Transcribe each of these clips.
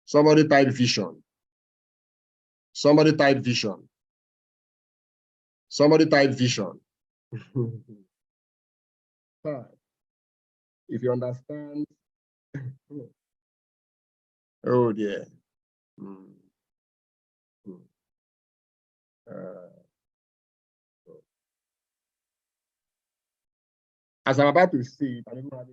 Somebody type vision. Somebody type vision. Somebody type vision. If you understand. Oh dear. As I'm about to say it, I don't have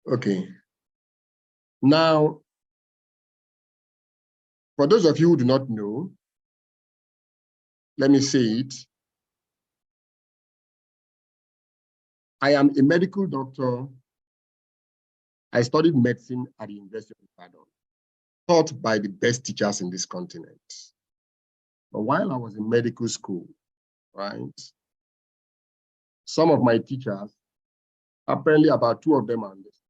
Okay. Now, for those of you who do not know, let me say it. I am a medical doctor. I studied medicine at the University of Ibadan, taught by the best teachers in this continent. But while I was in medical school, right, some of my teachers, apparently about two of them are this.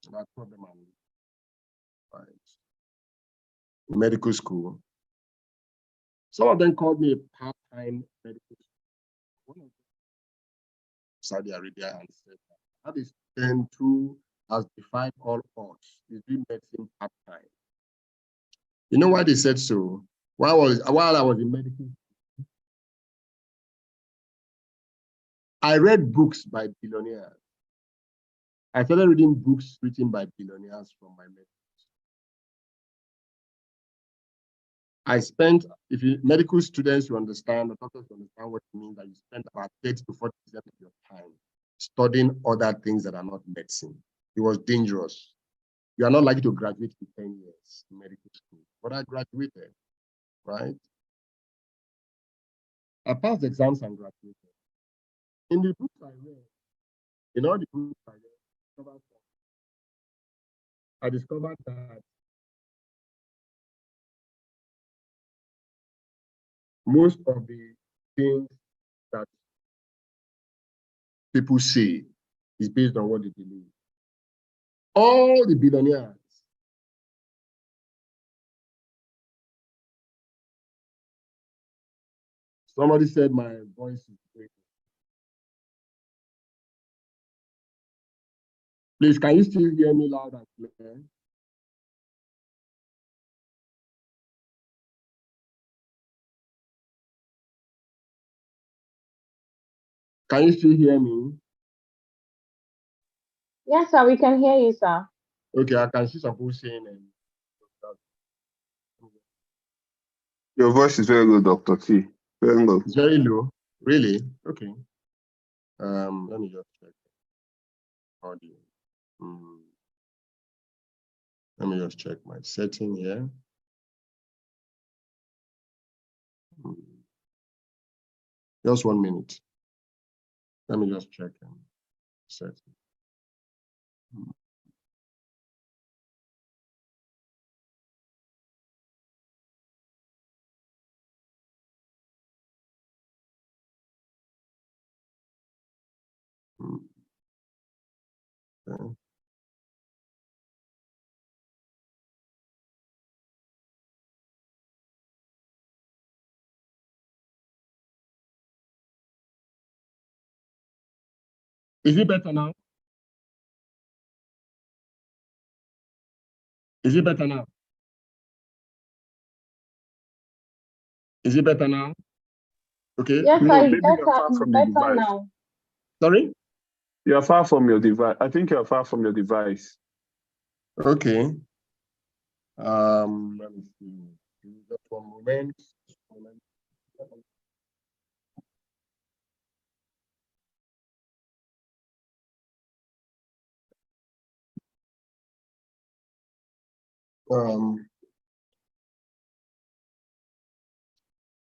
About two of them are this, right, in medical school. Some of them called me a part-time medical student. One of them, Saudi Arabia, and said that is 10 2 has defied all odds. He's doing medicine part-time. You know why they said so? While I was in medical school, I read books by billionaires. I started reading books written by billionaires from my medical school. I spent, if you medical students, you understand, or doctors understand what it means, that you spend about 30 to 40% of your time studying other things that are not medicine. It was dangerous. You are not likely to graduate in 10 years in medical school. But I graduated, right? I passed exams and graduated. In the books I read, in all the books I read, I discovered that most of the things that people say is based on what they believe. All the billionaires, somebody said my voice is breaking. Please, can you still hear me loud and clear? Can you still hear me? Yes, sir, we can hear you, sir. Okay, I can see some people saying your voice is very low, Dr. T. Very low. It's very low. Really? Okay. Let me just check audio. Let me just check my setting here. Just 1 minute. Let me just check setting. Okay. Is it better now? Is it better now? Is it better now? Okay. Yes, No, sir, maybe it's you're far from the better device. now. Sorry? You're far from your device. I think you're far from your device. Okay. Let me see. Just 1 moment.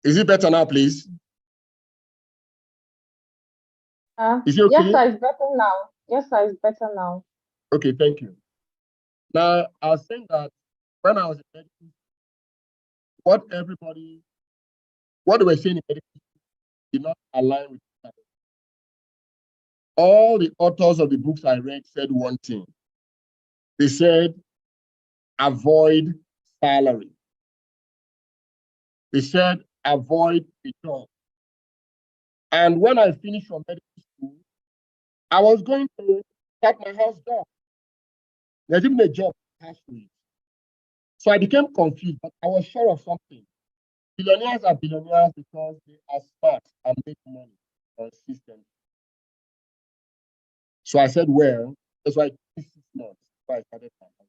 Is it better now, please? Is it okay? Yes, sir, it's better now. Yes, sir, it's better now. Okay, thank you. Now, I was saying that when I was in medical, what they were saying in medical did not align with each other. All the authors of the books I read said one thing. They said, avoid salary. They said, avoid a job. And when I finished from medical school, I was going to start my house job. There's even a job attached to it. So I became confused, but I was sure of something. Billionaires are billionaires because they are smart and make money consistently. So I said, well, that's why 6 months before I started my house.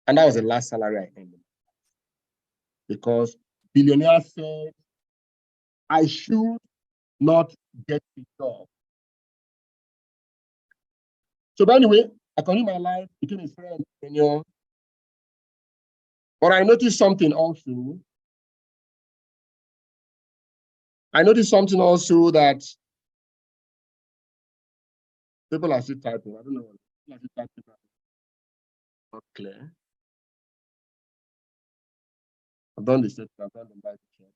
And that was the last salary I earned. Because billionaires said I should not get a job. So but anyway, I continued my life, became a friend, but I noticed something also. That people are still typing. I don't know. People are still typing. Not clear. I've done the set. I've done the live check.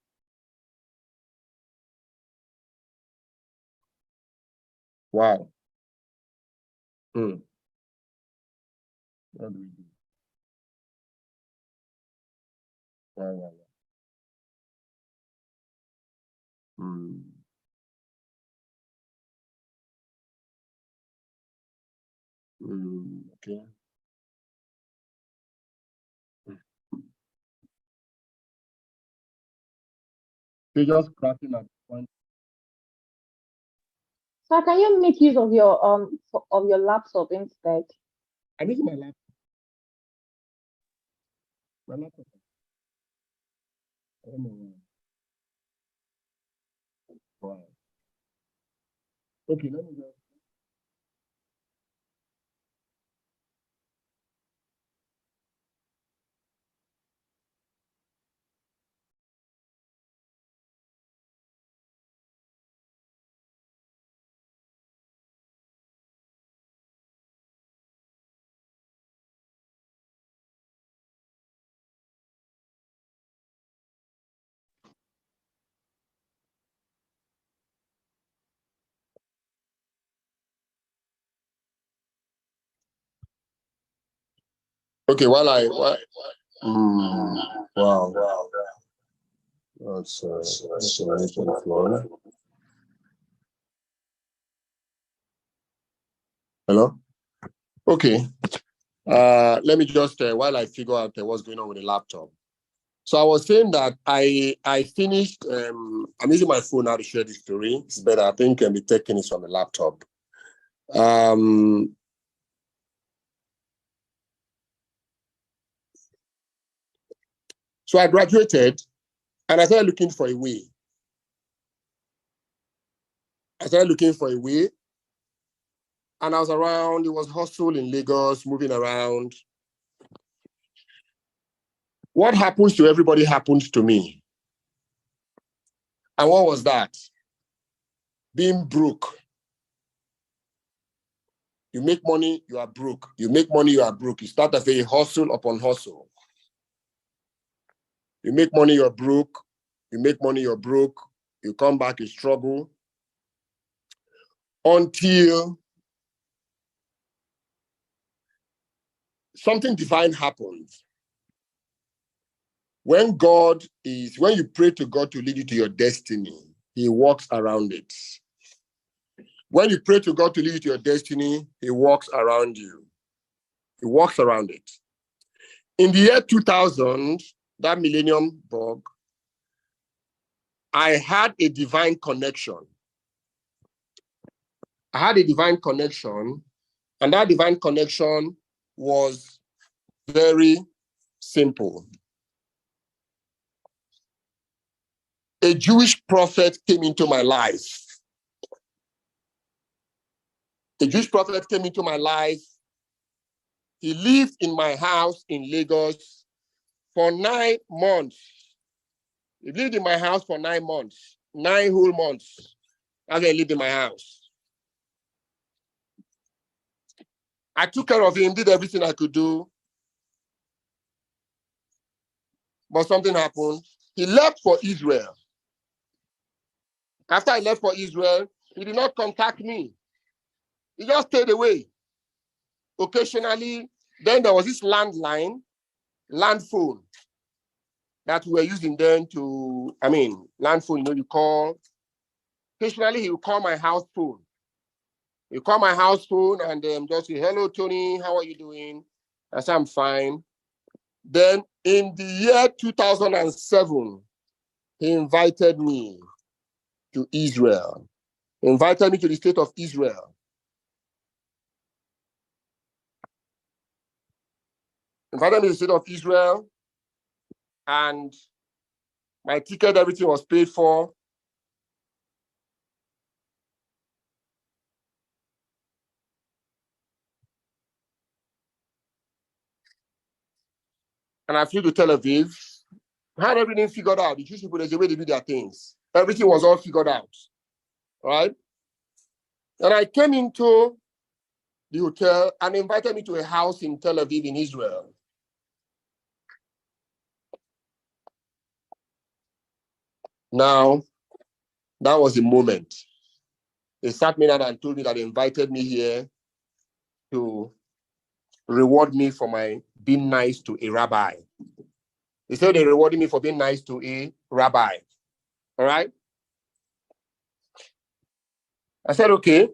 Wow. What do we do? Wow. Okay. They're just cracking at point. So can you make use of your laptop instead? I'm using my laptop. My laptop. I don't know. Wow. Okay, let me go. Okay, wow. That's hello? Okay. Let me just while I figure out what's going on with the laptop. So I was saying that I finished. I'm using my phone now to share this story. It's better. I think can be taking it from the laptop. So I graduated, and I started looking for a way. And I was around. It was hustle in Lagos, moving around. What happens to everybody happens to me. And what was that? Being broke. You make money, you are broke. You make money, you are broke. You start a hustle upon hustle. You make money, you're broke. You make money, you're broke. You come back, you struggle. Until something divine happens. When you pray to God to lead you to your destiny, He walks around it. When you pray to God to lead you to your destiny, He walks around you. He walks around it. In the year 2000, that millennium bug, I had a divine connection. And that divine connection was very simple. A Jewish prophet came into my life. He lived in my house in Lagos for 9 months. He lived in my house for 9 months, 9 whole months. After he lived in my house. I took care of him, did everything I could do. But something happened. He left for Israel. After I left for Israel, he did not contact me. He just stayed away. Occasionally, then there was this land phone. that we were using then to, land phone, you call. Occasionally, he would call my house phone. You call my house phone and just say, hello, Tony, how are you doing? I say, I'm fine. Then in the year 2007, he invited me to Israel. He invited me to the state of Israel. Invited me to the state of Israel, and my ticket, everything was paid for. And I flew to Tel Aviv. Had everything figured out. The Jewish people, there's a way they do their things. Everything was all figured out, right? And I came into the hotel and invited me to a house in Tel Aviv in Israel. Now, that was the moment. They sat me down and told me that they invited me here to reward me for my being nice to a rabbi. They said they rewarded me for being nice to a rabbi. All right? I said, okay.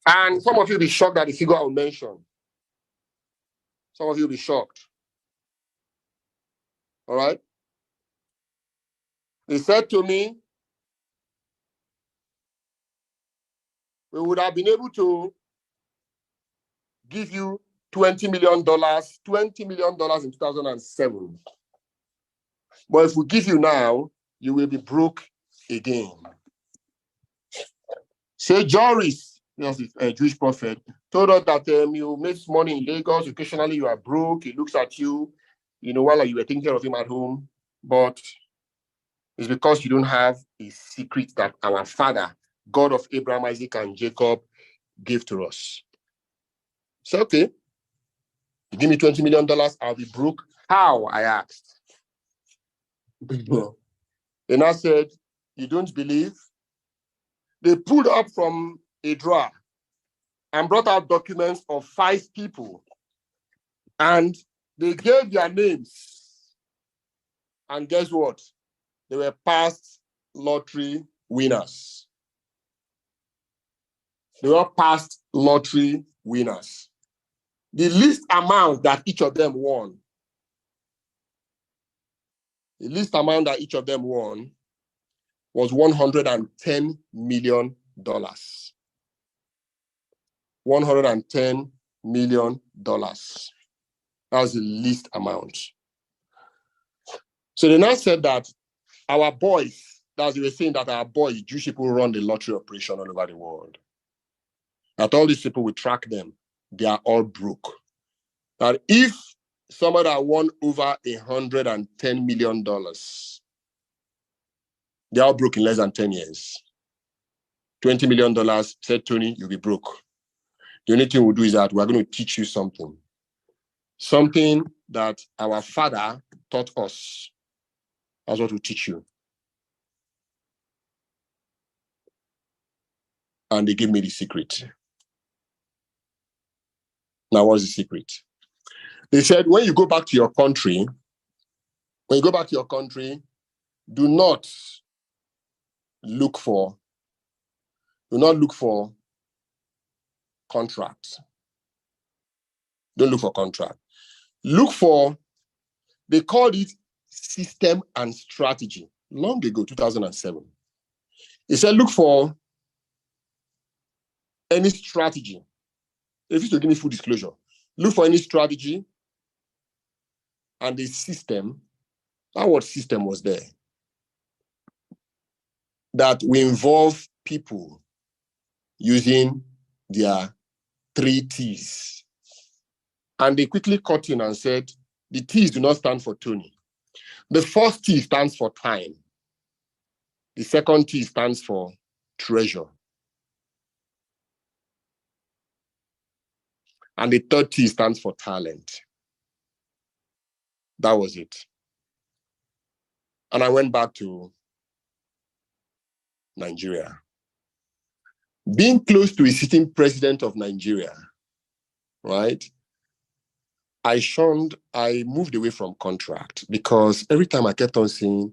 And some of you will be shocked at the figure I will mention. Some of you will be shocked. All right? They said to me, we would have been able to give you $20 million in 2007. But if we give you now, you will be broke again. Say Joris, a Jewish prophet, told us that you make money in Lagos, occasionally you are broke, he looks at you, while you were taking care of him at home, but it's because you don't have a secret that our Father, God of Abraham, Isaac, and Jacob, gave to us. So, okay, you give me $20 million, I'll be broke. How? I asked. And I said, you don't believe? They pulled up from a drawer and brought out documents of 5 people. And they gave their names. And guess what? They were past lottery winners. They were past lottery winners. The least amount that each of them won, was $110 million. $110 million. That was the least amount. So they now said that our boys, as you were saying, that our boys, Jewish people, run the lottery operation all over the world. That all these people, we track them, they are all broke. That if somebody that won over $110 million, they're all broke in less than 10 years. $20 million, said Tony, you'll be broke. The only thing we'll do is that we're going to teach you something. Something that our Father taught us. That's what we'll teach you. And they gave me the secret. Now, what's the secret? They said, when you go back to your country, do not look for contracts. Don't look for contract. Look for, they called it system and strategy long ago, 2007. They said, look for any strategy. They refused to give me full disclosure. Look for any strategy and the system. That word system was there. That will involve people using their 3 T's. And they quickly cut in and said, the T's do not stand for Tony. The first T stands for time. The second T stands for treasure. And the third T stands for talent. That was it. And I went back to Nigeria. Being close to a sitting president of Nigeria, right? I moved away from contract because every time I kept on saying,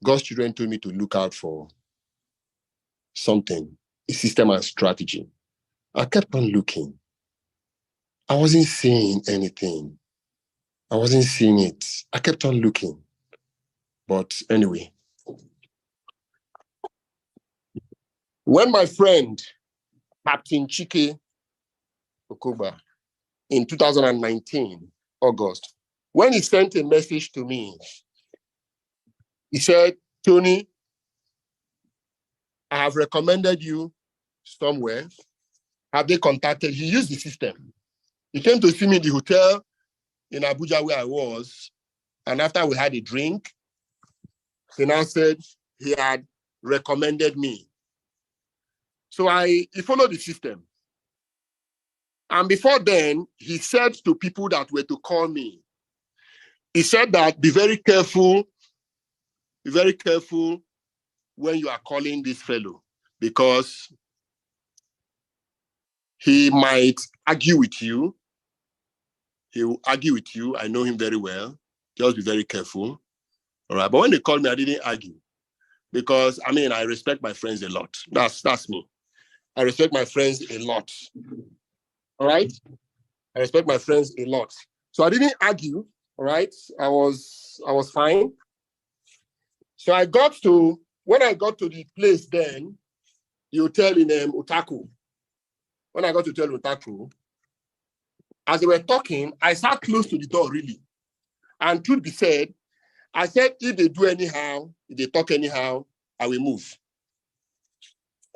God's children told me to look out for something, a system and strategy. I kept on looking. I wasn't seeing anything. I wasn't seeing it. I kept on looking. But anyway, when my friend, Captain Chike Okuba, in 2019, August, when he sent a message to me, he said, Tony, I have recommended you somewhere. Have they contacted? He used the system. He came to see me in the hotel in Abuja where I was. And after we had a drink, he now said he had recommended me. So he followed the system. And before then, he said to people that were to call me, he said that be very careful when you are calling this fellow, because he might argue with you. He will argue with you. I know him very well. Just be very careful. All right. But when they called me, I didn't argue because, I mean, I respect my friends a lot. That's me. I respect my friends a lot. All right. I respect my friends a lot. So I didn't argue. All right. I was fine. So when I got to the place then, the hotel in Otaku. When I got to tell Otaku, as they were talking, I sat close to the door really. And truth be said, I said, if they do anyhow, if they talk anyhow, I will move.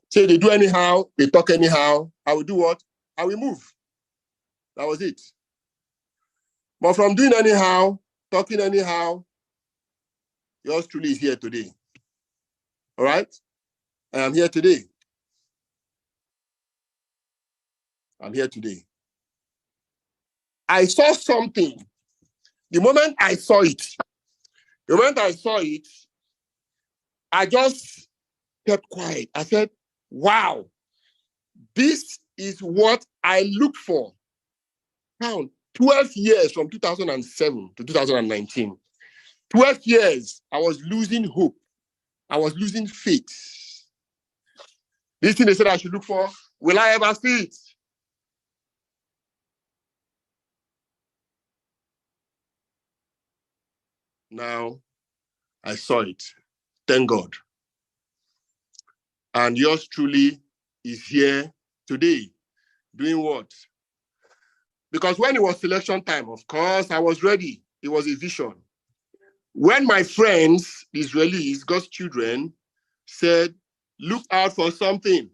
Say they do anyhow, they talk anyhow, I will do what? I will move. That was it. But from doing anyhow, talking anyhow, yours truly is here today. All right? I am here today. I'm here today. I saw something. The moment I saw it, I just kept quiet. I said, wow, this is what I look for. Now, 12 years from 2007 to 2019. 12 years, I was losing hope. I was losing faith. This thing they said I should look for, will I ever see it? Now, I saw it. Thank God. And yours truly is here today. Doing what? Because when it was selection time, of course, I was ready. It was a vision. When my friends, the Israelis, God's children, said, look out for something,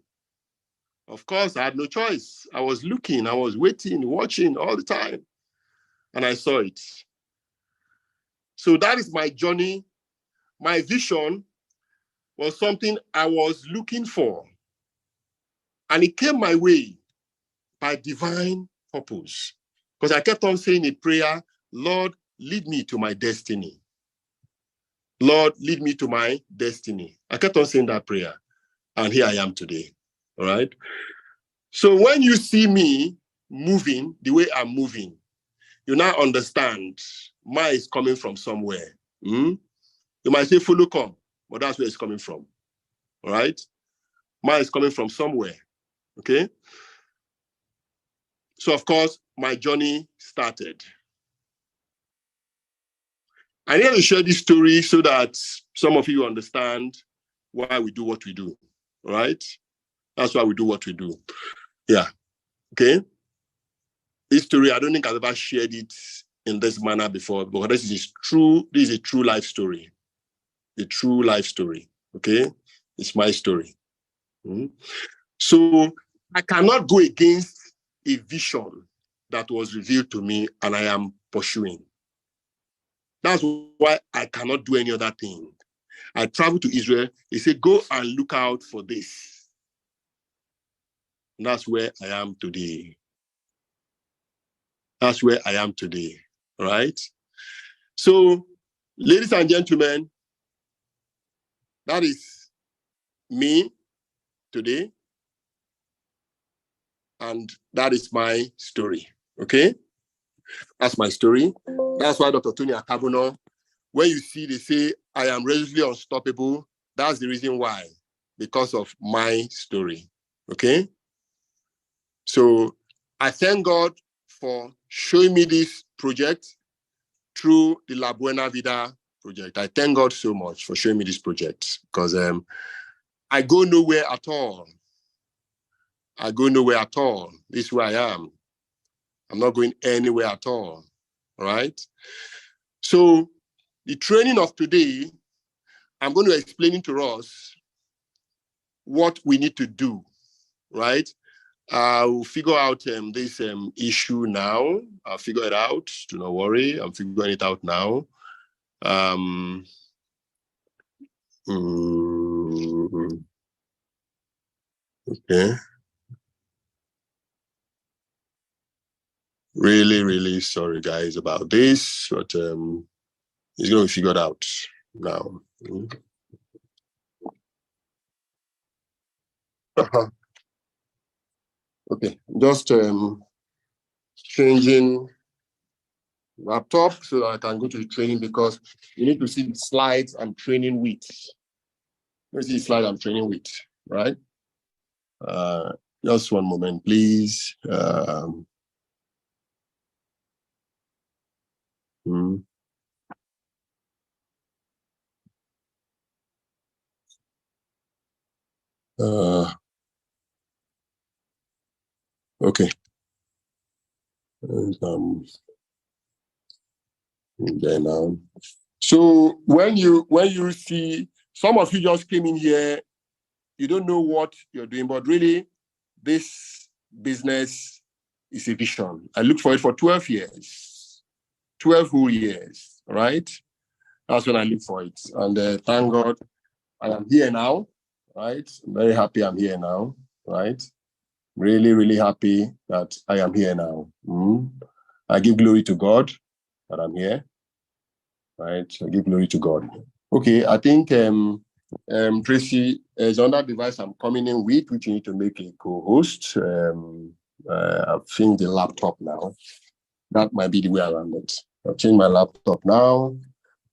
of course, I had no choice. I was looking, I was waiting, watching all the time. And I saw it. So that is my journey. My vision was something I was looking for. And it came my way by divine purpose. Because I kept on saying in prayer, Lord, lead me to my destiny. Lord, lead me to my destiny. I kept on saying that prayer. And here I am today. All right. So when you see me moving the way I'm moving, you now understand mine is coming from somewhere. You might say, follow come, but that's where it's coming from. All right. Mine is coming from somewhere. Okay. So, of course, my journey started. I need to share this story so that some of you understand why we do what we do. All right. That's why we do what we do. Yeah. Okay. This story, I don't think I've ever shared it in this manner before, but this is a true life story. A true life story. Okay. It's my story. So I cannot go against a vision that was revealed to me and I am pursuing. That's why I cannot do any other thing. I traveled to Israel. They said, go and look out for this. And that's where I am today. That's where I am today. All right. So, ladies and gentlemen, that is me today. And that is my story. Okay. That's my story. That's why Dr. Tony Akabuno, when you see they say, I am religiously unstoppable, that's the reason why, because of my story. Okay? So I thank God for showing me this project through the La Buena Vida project. I thank God so much for showing me this project because I go nowhere at all. I go nowhere at all. This is where I am. I'm not going anywhere at all. All right? So the training of today, I'm going to explain to us what we need to do, right? I'll figure out this issue now. I'll figure it out. Do not worry. I'm figuring it out now. Okay. Really, really sorry, guys, about this, but it's going to be figured out now. Okay, just changing laptop so that I can go to the training because you need to see the slides I'm training with. Let me see the slide I'm training with, right? Just one moment, please. Okay. There now. So when you see, some of you just came in here, you don't know what you're doing, but really, this business is a vision. I looked for it for 12 years, 12 whole years, right? That's when I looked for it. And thank God I am here now, right? I'm very happy I'm here now, right? Really, really happy that I am here now. I give glory to God that I'm here, right? I give glory to God. Okay, I think Tracy is on that device I'm coming in with, which you need to make a co-host. I've changed the laptop now. That might be the way around it. I've changed my laptop now.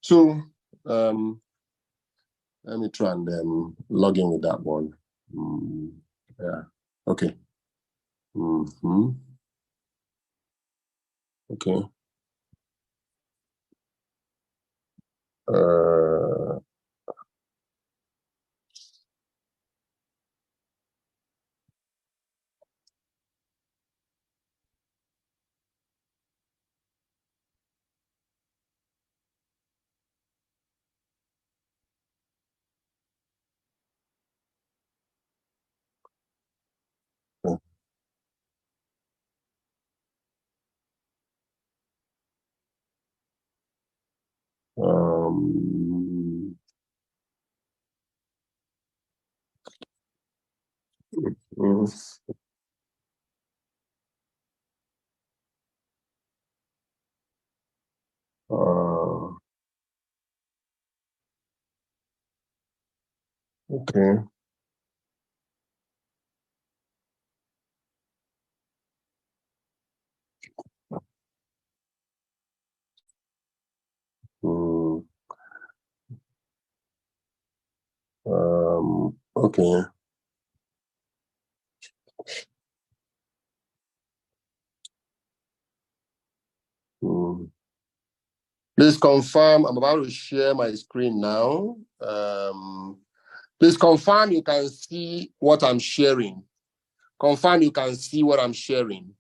So let me try and log in with that one. Yeah, okay. Okay. Um, mm, okay. Mm, okay. Please confirm. I'm about to share my screen now. Please confirm you can see what I'm sharing. Confirm you can see what I'm sharing.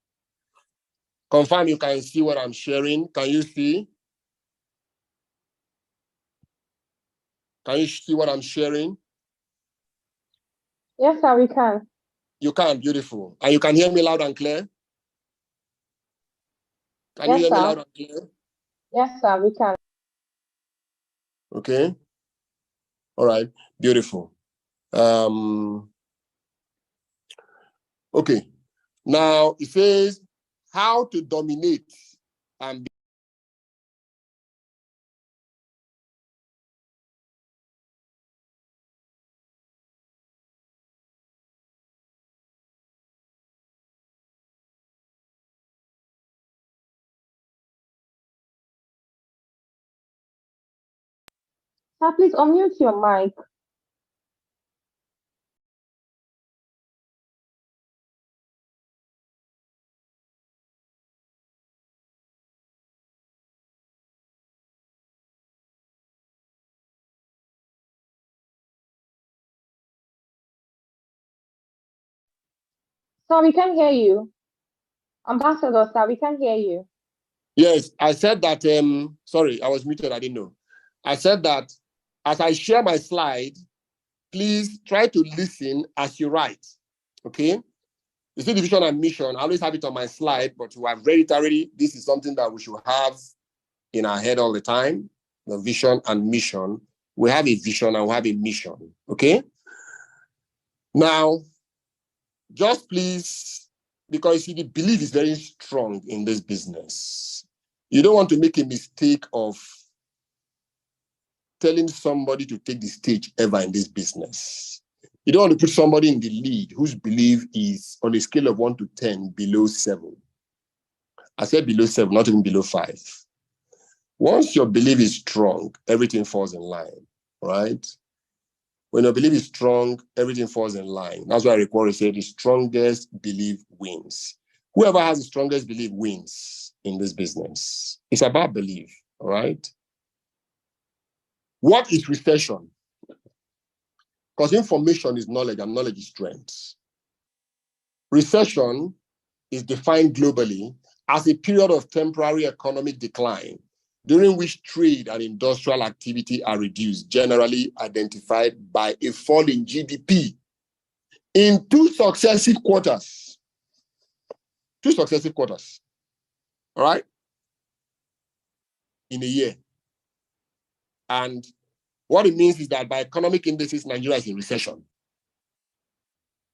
Confirm you can see what I'm sharing. Can you see? Can you see what I'm sharing? Yes, sir, we can. You can, beautiful. And you can hear me loud and clear? Can you Yes, hear me sir. loud and clear? Yes, sir, we can. Okay. All right. Beautiful. Okay. Now it says how to dominate and Sir, please unmute your mic. Sir, we can't hear you. Ambassador, sir, we can't hear you. Yes, I said that, sorry, I was muted, I didn't know. I said that as I share my slide, please try to listen as you write, okay? You see the vision and mission, I always have it on my slide, but to have read it already, this is something that we should have in our head all the time, the vision and mission. We have a vision and we have a mission, okay? Now, just please, because you see, the belief is very strong in this business. You don't want to make a mistake of telling somebody to take the stage ever in this business. You don't want to put somebody in the lead whose belief is on a scale of 1 to 10 below 7. I said below 7, not even below 5. Once your belief is strong, everything falls in line, right? When your belief is strong, everything falls in line. That's why Rick Warren said the strongest belief wins. Whoever has the strongest belief wins in this business. It's about belief, all right? What is recession? Because information is knowledge and knowledge is strength. Recession is defined globally as a period of temporary economic decline during which trade and industrial activity are reduced, generally identified by a fall in GDP in 2 successive quarters. 2 successive quarters, all right? In a year. And what it means is that by economic indices, Nigeria is in recession.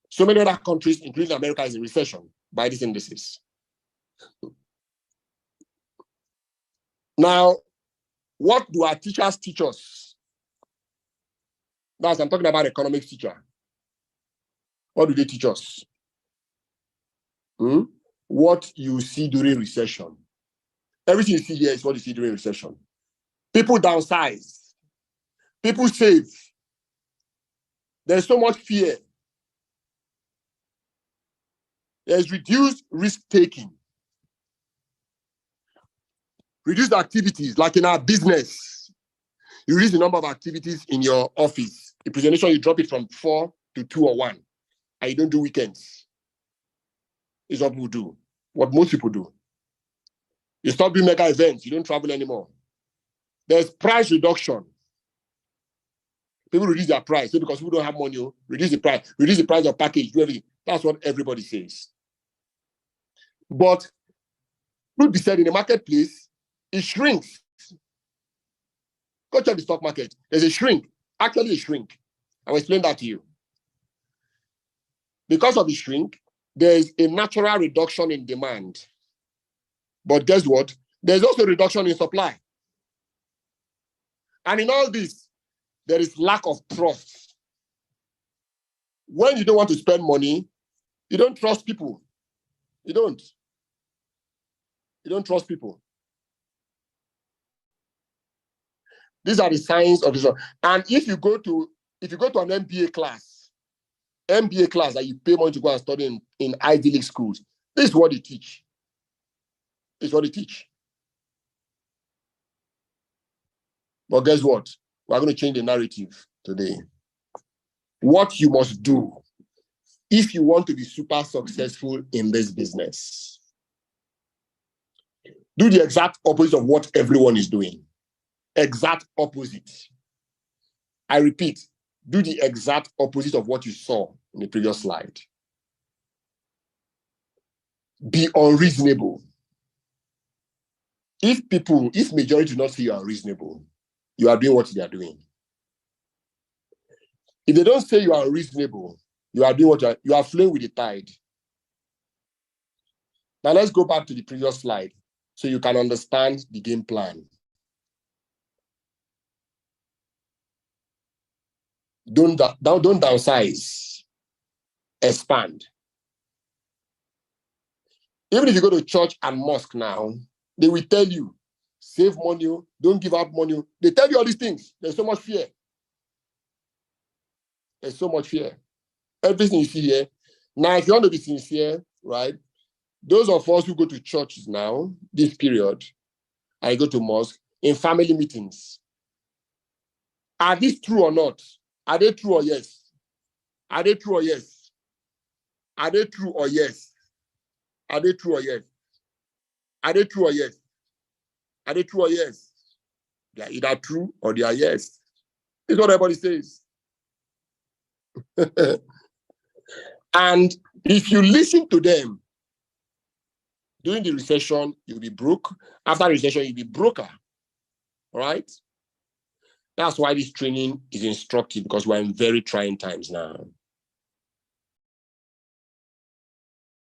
So many other countries, including America, is in recession by these indices. Now, what do our teachers teach us? That's, I'm talking about economics teacher. What do they teach us? What you see during recession. Everything you see here is what you see during recession. People downsize. People save. There's so much fear. There's reduced risk-taking. Reduced activities, like in our business. You reduce the number of activities in your office. The presentation, you drop it from 4 to 2 or 1. And you don't do weekends. It's what people do. What most people do. You stop doing mega events. You don't travel anymore. There's price reduction. People reduce their price. So because people don't have money, reduce the price. Reduce the price of package. Do everything. That's what everybody says. But truth be said, in the marketplace, it shrinks. Go check the stock market. There's a shrink. Actually, a shrink. I will explain that to you. Because of the shrink, there's a natural reduction in demand. But guess what? There's also a reduction in supply. And in all this, there is lack of trust. When you don't want to spend money, you don't trust people. You don't. You don't trust people. These are the signs of this. And if you go to an MBA class that you pay money to go and study in Ivy League schools, this is what they teach. This is what they teach. But guess what? We're going to change the narrative today. What you must do if you want to be super successful in this business, do the exact opposite of what everyone is doing. Exact opposite. I repeat, do the exact opposite of what you saw in the previous slide. Be unreasonable. If majority do not see you unreasonable, you are doing what they are doing. If they don't say you are unreasonable, you are doing what you are flowing with the tide. Now let's go back to the previous slide so you can understand the game plan. Don't downsize, expand. Even if you go to church and mosque now, they will tell you, save money, don't give up money. They tell you all these things. There's so much fear. There's so much fear. Everything you see here. Now, if you want to be sincere, right? Those of us who go to churches now, this period, I go to mosque, in family meetings. Are these true or not? Are they true or yes? Are they true or yes? Are they true or yes? Are they true or yes? Are they true or yes? Are they true or yes? They are either true or they are yes. It's what everybody says. And if you listen to them, during the recession, you'll be broke. After recession, you'll be broker. All right? That's why this training is instructive, because we're in very trying times now.